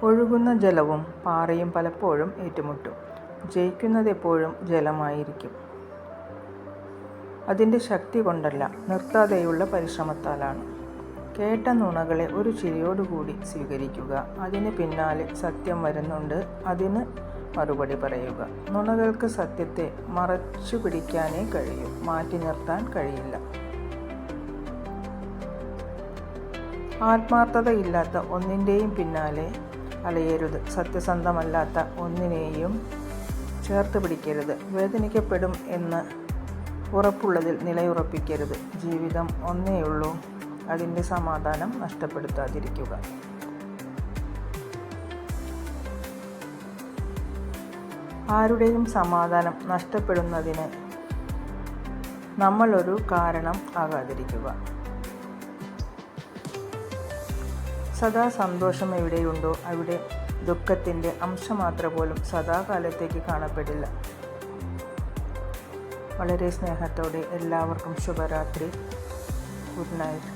ഒഴുകുന്ന ജലവും പാറയും പലപ്പോഴും ഏറ്റുമുട്ടും. ജയിക്കുന്നതെപ്പോഴും ജലമായിരിക്കും. അതിൻ്റെ ശക്തി കൊണ്ടല്ല, നിർത്താതെയുള്ള പരിശ്രമത്താലാണ്. കേട്ട നുണകളെ ഒരു ചിരിയോടുകൂടി സ്വീകരിക്കുക. അതിന് പിന്നാലെ സത്യം വരുന്നുണ്ട്, അതിന് മറുപടി പറയുക. നുണകൾക്ക് സത്യത്തെ മറച്ചു പിടിക്കാനേ കഴിയൂ, മാറ്റി നിർത്താൻ കഴിയില്ല. ആത്മാർത്ഥതയില്ലാത്ത ഒന്നിൻ്റെയും പിന്നാലെ അലയരുത്. സത്യസന്ധമല്ലാത്ത ഒന്നിനെയും ചേർത്ത് പിടിക്കരുത്. വേദനിക്കപ്പെടും എന്ന് ഉറപ്പുള്ളതിൽ നിലയുറപ്പിക്കരുത്. ജീവിതം ഒന്നേയുള്ളൂ, അതിൻ്റെ സമാധാനം നഷ്ടപ്പെടുത്താതിരിക്കുക. ആരുടെയും സമാധാനം നഷ്ടപ്പെടുന്നതിന് നമ്മളൊരു കാരണം ആകാതിരിക്കുക. സദാ സന്തോഷം എവിടെയുണ്ടോ അവിടെ ദുഃഖത്തിൻ്റെ അംശമാത്ര പോലും സദാകാലത്തേക്ക് കാണപ്പെടില്ല. വളരെ സ്നേഹത്തോടെ എല്ലാവർക്കും ശുഭരാത്രി. Good night.